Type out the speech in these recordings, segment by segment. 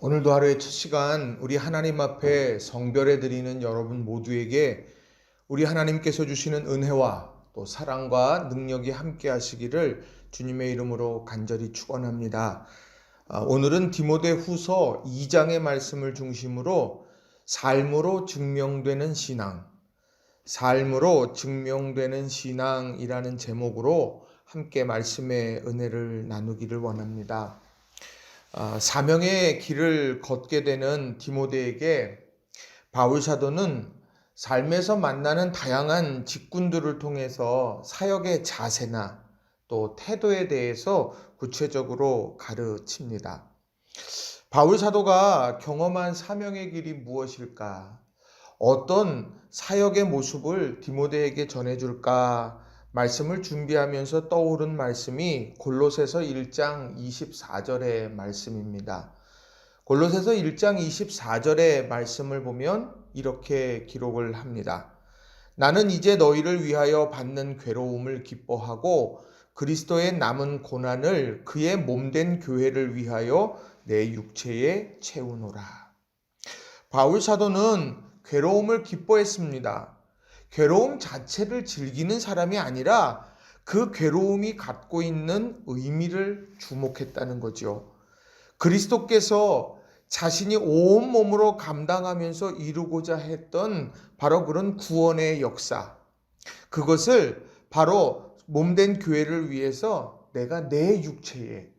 오늘도 하루의 첫 시간 우리 하나님 앞에 성별해 드리는 여러분 모두에게 우리 하나님께서 주시는 은혜와 또 사랑과 능력이 함께 하시기를 주님의 이름으로 간절히 축원합니다. 오늘은 디모데후서 2장의 말씀을 중심으로 삶으로 증명되는 신앙, 삶으로 증명되는 신앙이라는 제목으로 함께 말씀의 은혜를 나누기를 원합니다. 사명의 길을 걷게 되는 디모데에게 바울 사도는 삶에서 만나는 다양한 직군들을 통해서 사역의 자세나 또 태도에 대해서 구체적으로 가르칩니다. 바울 사도가 경험한 사명의 길이 무엇일까? 어떤 사역의 모습을 디모데에게 전해줄까? 말씀을 준비하면서 떠오른 말씀이 골로새서 1장 24절의 말씀입니다. 골로새서 1장 24절의 말씀을 보면 이렇게 기록을 합니다. 나는 이제 너희를 위하여 받는 괴로움을 기뻐하고 그리스도의 남은 고난을 그의 몸된 교회를 위하여 내 육체에 채우노라. 바울 사도는 괴로움을 기뻐했습니다. 괴로움 자체를 즐기는 사람이 아니라 그 괴로움이 갖고 있는 의미를 주목했다는 거죠. 그리스도께서 자신이 온몸으로 감당하면서 이루고자 했던 바로 그런 구원의 역사, 그것을 바로 몸된 교회를 위해서 내가 내 육체에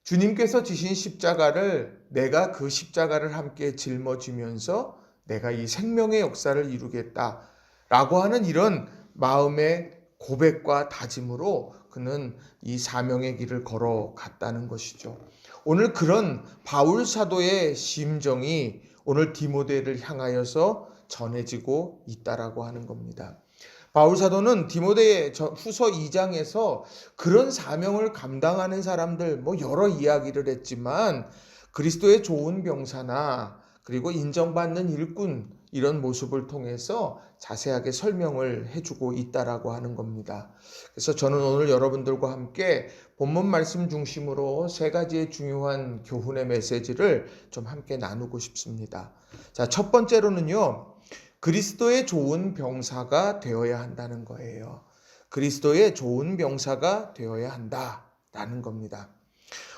주님께서 지신 십자가를 내가 그 십자가를 함께 짊어지면서 내가 이 생명의 역사를 이루겠다 라고 하는 이런 마음의 고백과 다짐으로 그는 이 사명의 길을 걸어갔다는 것이죠. 오늘 그런 바울 사도의 심정이 오늘 디모데를 향하여서 전해지고 있다라고 하는 겁니다. 바울 사도는 디모데 후서 2장에서 그런 사명을 감당하는 사람들 여러 이야기를 했지만 그리스도의 좋은 병사나 그리고 인정받는 일꾼 이런 모습을 통해서 자세하게 설명을 해주고 있다라고 하는 겁니다. 그래서 저는 오늘 여러분들과 함께 본문 말씀 중심으로 세 가지의 중요한 교훈의 메시지를 좀 함께 나누고 싶습니다. 자, 첫 번째로는요, 그리스도의 좋은 병사가 되어야 한다는 거예요. 그리스도의 좋은 병사가 되어야 한다라는 겁니다.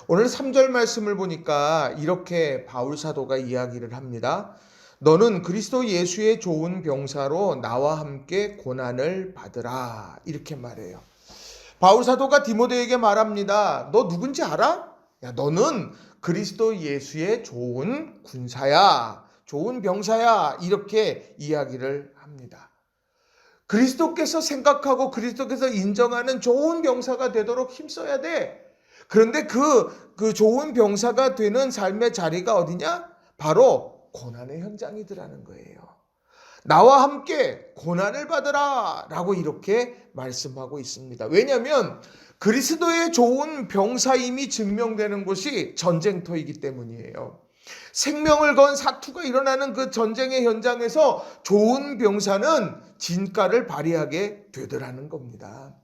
오늘 3절 말씀을 보니까 이렇게 바울 사도가 이야기를 합니다. 너는 그리스도 예수의 좋은 병사로 나와 함께 고난을 받으라. 이렇게 말해요. 바울 사도가 디모데에게 말합니다. 너 누군지 알아? 야, 너는 그리스도 예수의 좋은 군사야. 좋은 병사야. 이렇게 이야기를 합니다. 그리스도께서 생각하고 그리스도께서 인정하는 좋은 병사가 되도록 힘써야 돼. 그런데 그 좋은 병사가 되는 삶의 자리가 어디냐? 바로 고난의 현장이더라는 거예요. 나와 함께 고난을 받으라 라고 이렇게 말씀하고 있습니다. 왜냐하면 그리스도의 좋은 병사임이 증명되는 곳이 전쟁터이기 때문이에요. 생명을 건 사투가 일어나는 그 전쟁의 현장에서 좋은 병사는 진가를 발휘하게 되더라는 겁니다.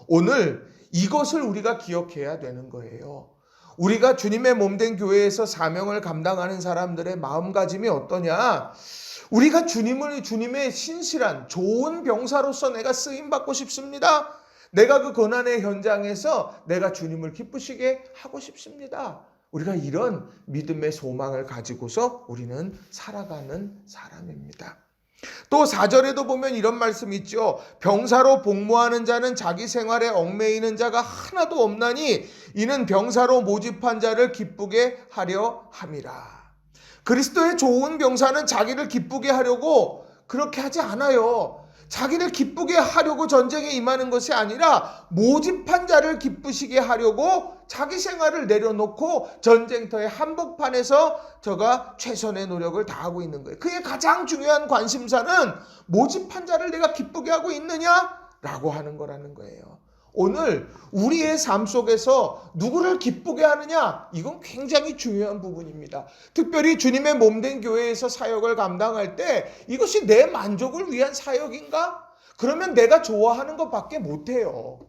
오늘 이것을 우리가 기억해야 되는 거예요. 우리가 주님의 몸된 교회에서 사명을 감당하는 사람들의 마음가짐이 어떠냐? 우리가 주님의 신실한 좋은 병사로서 내가 쓰임받고 싶습니다. 내가 그 고난의 현장에서 내가 주님을 기쁘시게 하고 싶습니다. 우리가 이런 믿음의 소망을 가지고서 우리는 살아가는 사람입니다. 또 4절에도 보면 이런 말씀이 있죠. 병사로 복무하는 자는 자기 생활에 얽매이는 자가 하나도 없나니 이는 병사로 모집한 자를 기쁘게 하려 함이라. 그리스도의 좋은 병사는 자기를 기쁘게 하려고 그렇게 하지 않아요. 자기를 기쁘게 하려고 전쟁에 임하는 것이 아니라 모집한 자를 기쁘시게 하려고 자기 생활을 내려놓고 전쟁터의 한복판에서 저가 최선의 노력을 다하고 있는 거예요. 그의 가장 중요한 관심사는 모집한 자를 내가 기쁘게 하고 있느냐라고 하는 거라는 거예요. 오늘 우리의 삶 속에서 누구를 기쁘게 하느냐, 이건 굉장히 중요한 부분입니다. 특별히 주님의 몸된 교회에서 사역을 감당할 때 이것이 내 만족을 위한 사역인가? 그러면 내가 좋아하는 것밖에 못해요.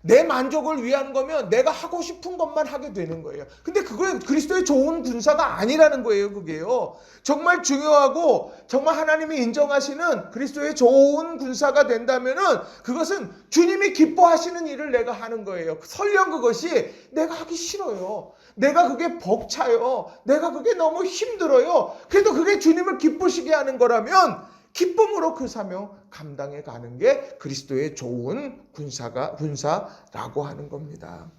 내 만족을 위한 거면 내가 하고 싶은 것만 하게 되는 거예요. 근데 그건 그리스도의 좋은 군사가 아니라는 거예요. 그게요. 정말 중요하고 정말 하나님이 인정하시는 그리스도의 좋은 군사가 된다면은 그것은 주님이 기뻐하시는 일을 내가 하는 거예요. 설령 그것이 내가 하기 싫어요. 내가 그게 벅차요. 내가 그게 너무 힘들어요. 그래도 그게 주님을 기쁘시게 하는 거라면 기쁨으로 그 사명 감당해 가는 게 그리스도의 좋은 군사라고 하는 겁니다.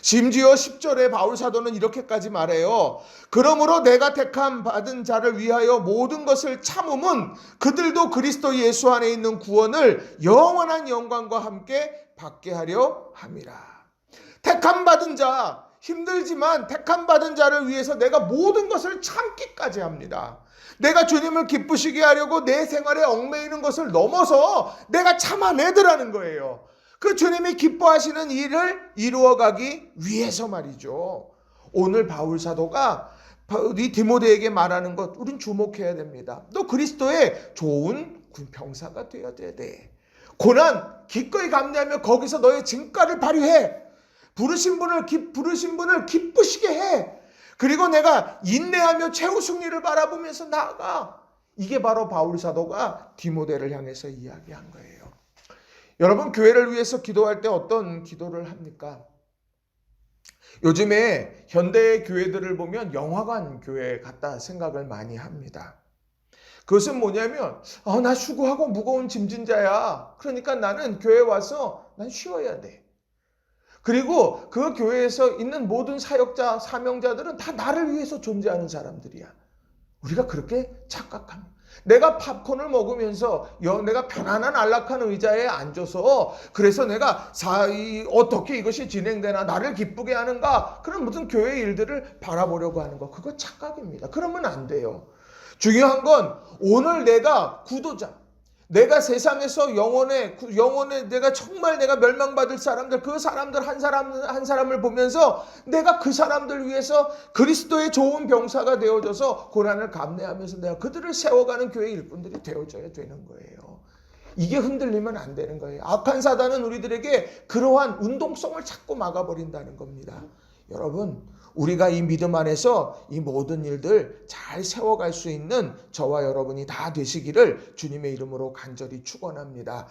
심지어 10절에 바울 사도는 이렇게까지 말해요. 그러므로 내가 택함 받은 자를 위하여 모든 것을 참음은 그들도 그리스도 예수 안에 있는 구원을 영원한 영광과 함께 받게 하려 함이라. 택함 받은 자, 힘들지만 택함 받은 자를 위해서 내가 모든 것을 참기까지 합니다. 내가 주님을 기쁘시게 하려고 내 생활에 얽매이는 것을 넘어서 내가 참아내더라는 거예요. 그 주님이 기뻐하시는 일을 이루어가기 위해서 말이죠. 오늘 바울 사도가 우리 디모데에게 말하는 것 우린 주목해야 됩니다. 너 그리스도의 좋은 병사가 되어야 돼. 고난 기꺼이 감내하며 거기서 너의 진가를 발휘해. 부르신 분을 기쁘시게 해. 그리고 내가 인내하며 최후 승리를 바라보면서 나아가. 이게 바로 바울 사도가 디모데를 향해서 이야기한 거예요. 여러분, 교회를 위해서 기도할 때 어떤 기도를 합니까? 요즘에 현대 교회들을 보면 영화관 교회 같다 생각을 많이 합니다. 그것은 뭐냐면 나 수고하고 무거운 짐진 자야. 그러니까 나는 교회에 와서 난 쉬어야 돼. 그리고 그 교회에서 있는 모든 사역자, 사명자들은 다 나를 위해서 존재하는 사람들이야. 우리가 그렇게 착각합니다. 내가 팝콘을 먹으면서 내가 편안한 안락한 의자에 앉아서 그래서 내가 어떻게 이것이 진행되나 나를 기쁘게 하는가 그런 무슨 교회 일들을 바라보려고 하는 거 그거 착각입니다. 그러면 안 돼요. 중요한 건 오늘 내가 구도자 내가 세상에서 영원에 내가 정말 내가 멸망받을 사람들 그 사람들 한 사람을 보면서 내가 그 사람들 위해서 그리스도의 좋은 병사가 되어져서 고난을 감내하면서 내가 그들을 세워가는 교회 일꾼들이 되어져야 되는 거예요. 이게 흔들리면 안 되는 거예요. 악한 사단은 우리들에게 그러한 운동성을 자꾸 막아버린다는 겁니다. 여러분, 우리가 이 믿음 안에서 이 모든 일들 잘 세워갈 수 있는 저와 여러분이 다 되시기를 주님의 이름으로 간절히 축원합니다.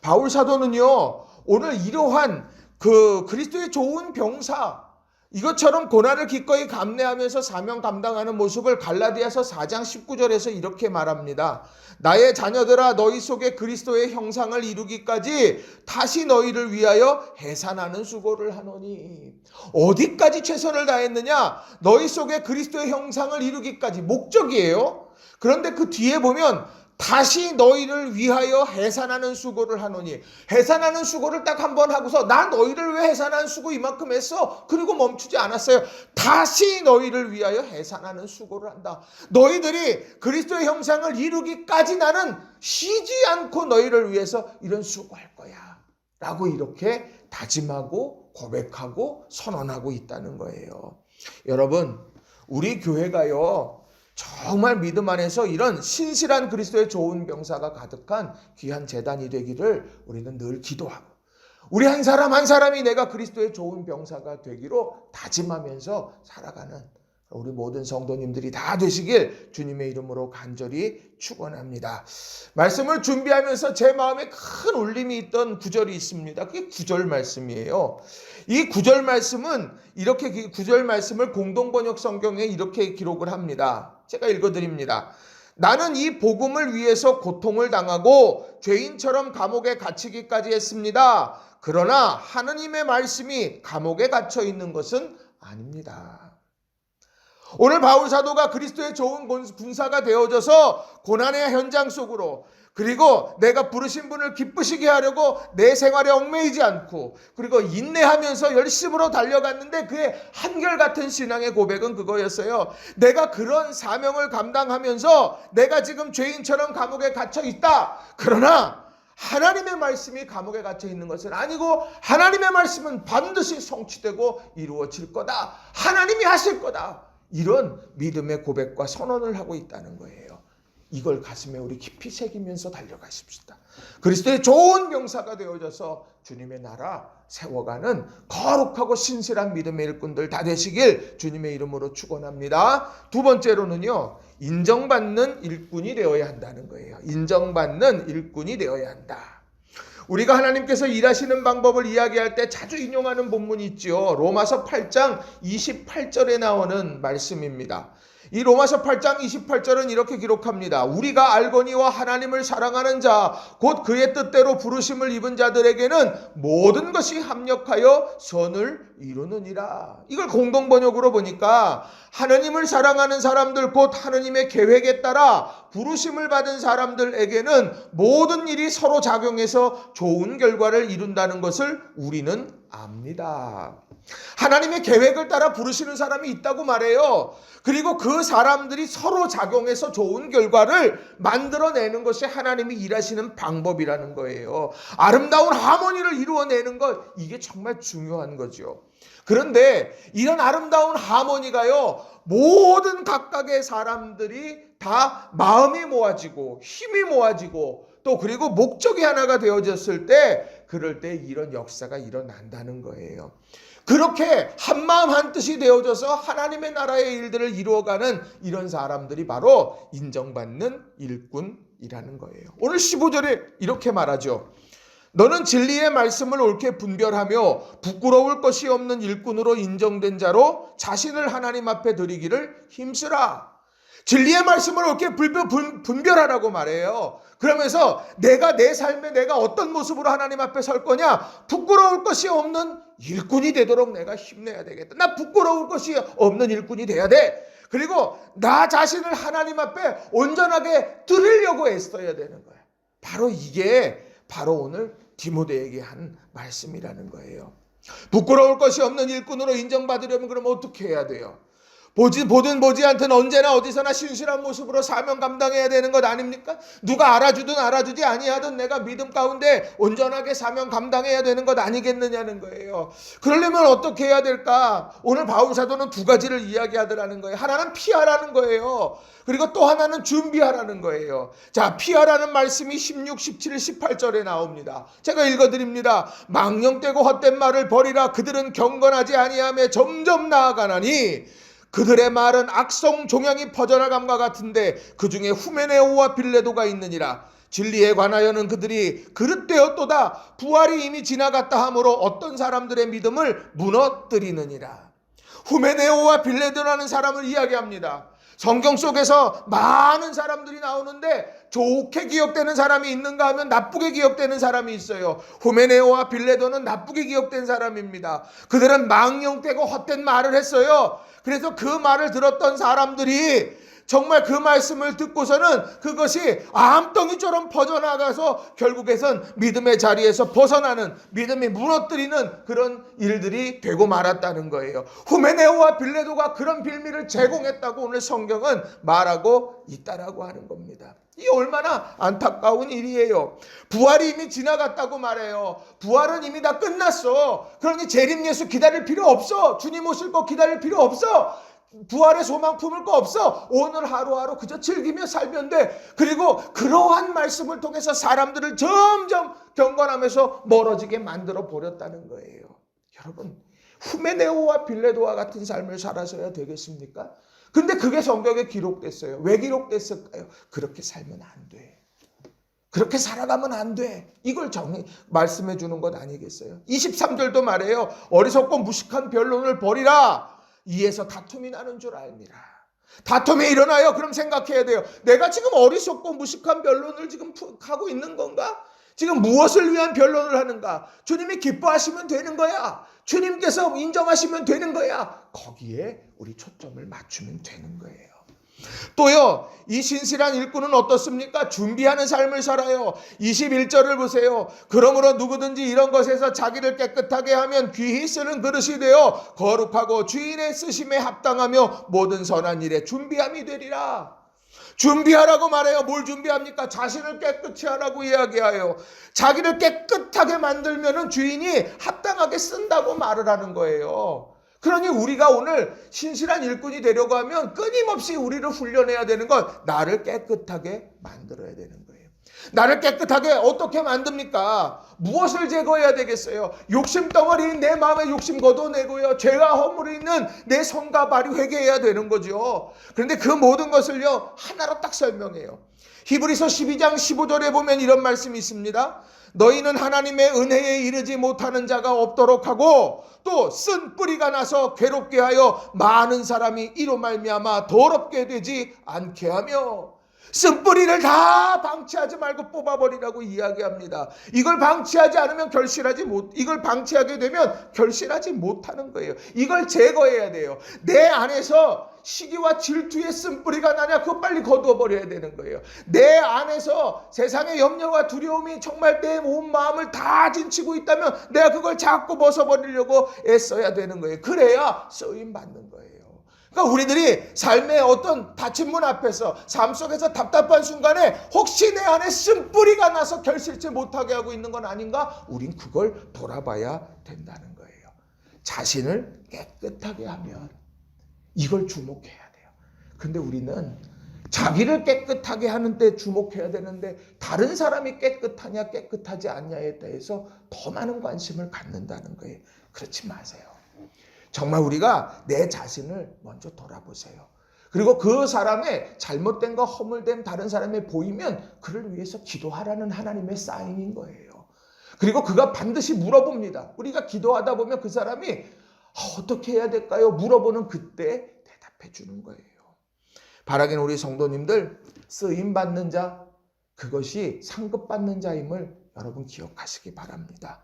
바울 사도는요, 오늘 이러한 그 그리스도의 좋은 병사 이것처럼 고난을 기꺼이 감내하면서 사명 감당하는 모습을 갈라디아서 4장 19절에서 이렇게 말합니다. 나의 자녀들아 너희 속에 그리스도의 형상을 이루기까지 다시 너희를 위하여 해산하는 수고를 하노니. 어디까지 최선을 다했느냐? 너희 속에 그리스도의 형상을 이루기까지 목적이에요. 그런데 그 뒤에 보면 다시 너희를 위하여 해산하는 수고를 하노니. 해산하는 수고를 딱 한 번 하고서 나 너희를 위해 해산하는 수고 이만큼 했어. 그리고 멈추지 않았어요. 다시 너희를 위하여 해산하는 수고를 한다. 너희들이 그리스도의 형상을 이루기까지 나는 쉬지 않고 너희를 위해서 이런 수고할 거야. 라고 이렇게 다짐하고 고백하고 선언하고 있다는 거예요. 여러분, 우리 교회가요. 정말 믿음 안에서 이런 신실한 그리스도의 좋은 병사가 가득한 귀한 제단이 되기를 우리는 늘 기도하고 우리 한 사람 한 사람이 내가 그리스도의 좋은 병사가 되기로 다짐하면서 살아가는 우리 모든 성도님들이 다 되시길 주님의 이름으로 간절히 축원합니다. 말씀을 준비하면서 제 마음에 큰 울림이 있던 구절이 있습니다. 그게 9절 말씀이에요. 이 9절 말씀은 이렇게 9절 말씀을 공동번역 성경에 이렇게 기록을 합니다. 제가 읽어드립니다. 나는 이 복음을 위해서 고통을 당하고 죄인처럼 감옥에 갇히기까지 했습니다. 그러나 하느님의 말씀이 감옥에 갇혀 있는 것은 아닙니다. 오늘 바울 사도가 그리스도의 좋은 군사가 되어져서 고난의 현장 속으로 그리고 내가 부르신 분을 기쁘시게 하려고 내 생활에 얽매이지 않고 그리고 인내하면서 열심으로 달려갔는데 그의 한결같은 신앙의 고백은 그거였어요. 내가 그런 사명을 감당하면서 내가 지금 죄인처럼 감옥에 갇혀 있다. 그러나 하나님의 말씀이 감옥에 갇혀 있는 것은 아니고 하나님의 말씀은 반드시 성취되고 이루어질 거다. 하나님이 하실 거다. 이런 믿음의 고백과 선언을 하고 있다는 거예요. 이걸 가슴에 우리 깊이 새기면서 달려가십시다. 그리스도의 좋은 병사가 되어져서 주님의 나라 세워가는 거룩하고 신실한 믿음의 일꾼들 다 되시길 주님의 이름으로 축원합니다. 두 번째로는요, 인정받는 일꾼이 되어야 한다는 거예요. 인정받는 일꾼이 되어야 한다. 우리가 하나님께서 일하시는 방법을 이야기할 때 자주 인용하는 본문이 있죠. 로마서 8장 28절에 나오는 말씀입니다. 이 로마서 8장 28절은 이렇게 기록합니다. 우리가 알거니와 하나님을 사랑하는 자, 곧 그의 뜻대로 부르심을 입은 자들에게는 모든 것이 합력하여 선을 이루느니라. 이걸 공동번역으로 보니까 하나님을 사랑하는 사람들, 곧 하나님의 계획에 따라 부르심을 받은 사람들에게는 모든 일이 서로 작용해서 좋은 결과를 이룬다는 것을 우리는 압니다. 하나님의 계획을 따라 부르시는 사람이 있다고 말해요. 그리고 그 사람들이 서로 작용해서 좋은 결과를 만들어내는 것이 하나님이 일하시는 방법이라는 거예요. 아름다운 하모니를 이루어내는 것, 이게 정말 중요한 거죠. 그런데 이런 아름다운 하모니가요, 모든 각각의 사람들이 다 마음이 모아지고 힘이 모아지고 또 그리고 목적이 하나가 되어졌을 때, 그럴 때 이런 역사가 일어난다는 거예요. 그렇게 한마음 한뜻이 되어져서 하나님의 나라의 일들을 이루어가는 이런 사람들이 바로 인정받는 일꾼이라는 거예요. 오늘 15절에 이렇게 말하죠. 너는 진리의 말씀을 옳게 분별하며 부끄러울 것이 없는 일꾼으로 인정된 자로 자신을 하나님 앞에 드리기를 힘쓰라. 진리의 말씀을 옳게 분별하라고 말해요. 그러면서 내가 내 삶에 내가 어떤 모습으로 하나님 앞에 설 거냐, 부끄러울 것이 없는 일꾼이 되도록 내가 힘내야 되겠다. 나 부끄러울 것이 없는 일꾼이 돼야 돼. 그리고 나 자신을 하나님 앞에 온전하게 드리려고 애써야 되는 거예요. 바로 이게 바로 오늘 디모데에게 한 말씀이라는 거예요. 부끄러울 것이 없는 일꾼으로 인정받으려면 그럼 어떻게 해야 돼요? 보든 보지 않든 언제나 어디서나 신실한 모습으로 사명 감당해야 되는 것 아닙니까? 누가 알아주든 알아주지 아니하든 내가 믿음 가운데 온전하게 사명 감당해야 되는 것 아니겠느냐는 거예요. 그러려면 어떻게 해야 될까? 오늘 바울 사도는 두 가지를 이야기하더라는 거예요. 하나는 피하라는 거예요. 그리고 또 하나는 준비하라는 거예요. 자, 피하라는 말씀이 16, 17, 18절에 나옵니다. 제가 읽어드립니다. 망령되고 헛된 말을 버리라. 그들은 경건하지 아니하며 점점 나아가나니 그들의 말은 악성 종양이 퍼져나감과 같은데 그 중에 후메네오와 빌레도가 있느니라. 진리에 관하여는 그들이 그릇되었도다. 부활이 이미 지나갔다 하므로 어떤 사람들의 믿음을 무너뜨리느니라. 후메네오와 빌레도라는 사람을 이야기합니다. 성경 속에서 많은 사람들이 나오는데 좋게 기억되는 사람이 있는가 하면 나쁘게 기억되는 사람이 있어요. 후메네오와 빌레도는 나쁘게 기억된 사람입니다. 그들은 망령되고 헛된 말을 했어요. 그래서 그 말을 들었던 사람들이 정말 그 말씀을 듣고서는 그것이 암덩이처럼 퍼져나가서 결국에선 믿음의 자리에서 벗어나는, 믿음이 무너뜨리는 그런 일들이 되고 말았다는 거예요. 후메네오와 빌레도가 그런 빌미를 제공했다고 오늘 성경은 말하고 있다라고 하는 겁니다. 이 얼마나 안타까운 일이에요. 부활이 이미 지나갔다고 말해요. 부활은 이미 다 끝났어. 그러니 재림 예수 기다릴 필요 없어. 주님 오실 거 기다릴 필요 없어. 부활의 소망 품을 거 없어. 오늘 하루하루 그저 즐기며 살면 돼. 그리고 그러한 말씀을 통해서 사람들을 점점 경건하면서 멀어지게 만들어 버렸다는 거예요. 여러분, 후메네오와 빌레도와 같은 삶을 살아서야 되겠습니까? 근데 그게 성경에 기록됐어요. 왜 기록됐을까요? 그렇게 살면 안 돼. 그렇게 살아가면 안 돼. 이걸 말씀해 주는 것 아니겠어요? 23절도 말해요. 어리석고 무식한 변론을 버리라. 이에서 다툼이 나는 줄 알미라. 다툼이 일어나요. 그럼 생각해야 돼요. 내가 지금 어리석고 무식한 변론을 지금 하고 있는 건가? 지금 무엇을 위한 변론을 하는가? 주님이 기뻐하시면 되는 거야. 주님께서 인정하시면 되는 거야. 거기에 우리 초점을 맞추면 되는 거예요. 또요, 이 신실한 일꾼은 어떻습니까? 준비하는 삶을 살아요. 21절을 보세요. 그러므로 누구든지 이런 것에서 자기를 깨끗하게 하면 귀히 쓰는 그릇이 되어 거룩하고 주인의 쓰심에 합당하며 모든 선한 일에 준비함이 되리라. 준비하라고 말해요. 뭘 준비합니까? 자신을 깨끗이 하라고 이야기해요. 자기를 깨끗하게 만들면 주인이 합당하게 쓴다고 말을 하는 거예요. 그러니 우리가 오늘 신실한 일꾼이 되려고 하면 끊임없이 우리를 훈련해야 되는 건 나를 깨끗하게 만들어야 되는 거예요. 나를 깨끗하게 어떻게 만듭니까? 무엇을 제거해야 되겠어요? 욕심 덩어리인 내 마음의 욕심 걷어내고요. 죄와 허물이 있는 내 손과 발이 회개해야 되는 거죠. 그런데 그 모든 것을요, 하나로 딱 설명해요. 히브리서 12장 15절에 보면 이런 말씀이 있습니다. 너희는 하나님의 은혜에 이르지 못하는 자가 없도록 하고 또 쓴 뿌리가 나서 괴롭게 하여 많은 사람이 이로 말미암아 더럽게 되지 않게 하며, 쓴뿌리를 다 방치하지 말고 뽑아버리라고 이야기합니다. 이걸 방치하지 않으면 이걸 방치하게 되면 결실하지 못하는 거예요. 이걸 제거해야 돼요. 내 안에서 시기와 질투의 쓴뿌리가 나냐, 그거 빨리 거두어버려야 되는 거예요. 내 안에서 세상의 염려와 두려움이 정말 내 온 마음을 다 진치고 있다면 내가 그걸 자꾸 벗어버리려고 애써야 되는 거예요. 그래야 쓰임 받는 거예요. 그러니까 우리들이 삶의 어떤 닫힌 문 앞에서 삶 속에서 답답한 순간에 혹시 내 안에 쓴뿌리가 나서 결실치 못하게 하고 있는 건 아닌가? 우린 그걸 돌아봐야 된다는 거예요. 자신을 깨끗하게 하면 이걸 주목해야 돼요. 근데 우리는 자기를 깨끗하게 하는데 주목해야 되는데 다른 사람이 깨끗하냐 깨끗하지 않냐에 대해서 더 많은 관심을 갖는다는 거예요. 그렇지 마세요. 정말 우리가 내 자신을 먼저 돌아보세요. 그리고 그 사람의 잘못된 거 허물된 다른 사람이 보이면 그를 위해서 기도하라는 하나님의 사인인 거예요. 그리고 그가 반드시 물어봅니다. 우리가 기도하다 보면 그 사람이 어떻게 해야 될까요? 물어보는 그때 대답해 주는 거예요. 바라기는 우리 성도님들, 쓰임받는 자, 그것이 상급받는 자임을 여러분 기억하시기 바랍니다.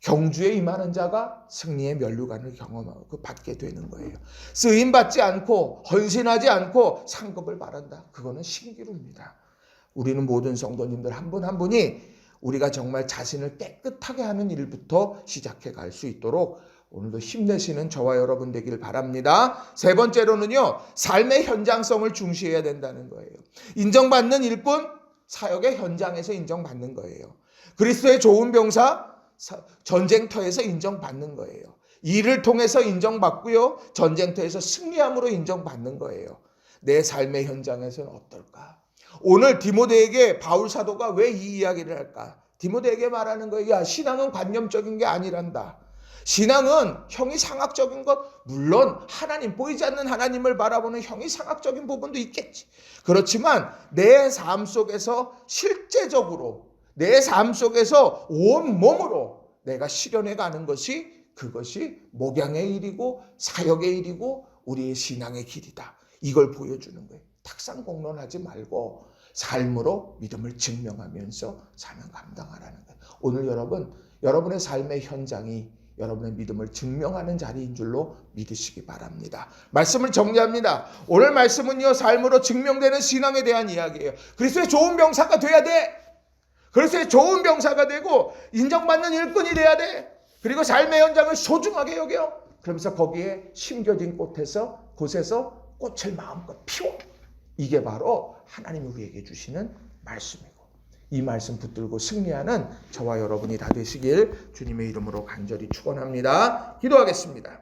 경주에 임하는 자가 승리의 면류관을 경험하고 받게 되는 거예요. 쓰임받지 않고 헌신하지 않고 상급을 바란다. 그거는 신기루입니다. 우리는 모든 성도님들 한 분 한 분이 우리가 정말 자신을 깨끗하게 하는 일부터 시작해 갈 수 있도록 오늘도 힘내시는 저와 여러분 되길 바랍니다. 세 번째로는요, 삶의 현장성을 중시해야 된다는 거예요. 인정받는 일꾼, 사역의 현장에서 인정받는 거예요. 그리스도의 좋은 병사, 전쟁터에서 인정받는 거예요. 일을 통해서 인정받고요, 전쟁터에서 승리함으로 인정받는 거예요. 내 삶의 현장에서는 어떨까? 오늘 디모데에게 바울 사도가 왜 이 이야기를 할까? 디모데에게 말하는 거예요. 야, 신앙은 관념적인 게 아니란다. 신앙은 형이상학적인 것, 물론 하나님, 보이지 않는 하나님을 바라보는 형이상학적인 부분도 있겠지. 그렇지만 내 삶 속에서 실제적으로 내 삶 속에서 온 몸으로 내가 실현해 가는 것이, 그것이 목양의 일이고 사역의 일이고 우리의 신앙의 길이다. 이걸 보여주는 거예요. 탁상공론하지 말고 삶으로 믿음을 증명하면서 사명 감당하라는 거예요. 오늘 여러분의 삶의 현장이 여러분의 믿음을 증명하는 자리인 줄로 믿으시기 바랍니다. 말씀을 정리합니다. 오늘 말씀은요, 삶으로 증명되는 신앙에 대한 이야기예요. 그리스도의 좋은 병사가 돼야 돼. 그리스도의 좋은 병사가 되고 인정받는 일꾼이 돼야 돼. 그리고 삶의 현장을 소중하게 여겨. 그러면서 거기에 심겨진 곳에서 꽃을 마음껏 피워. 이게 바로 하나님이 우리에게 주시는 말씀이고, 이 말씀 붙들고 승리하는 저와 여러분이 다 되시길 주님의 이름으로 간절히 축원합니다. 기도하겠습니다.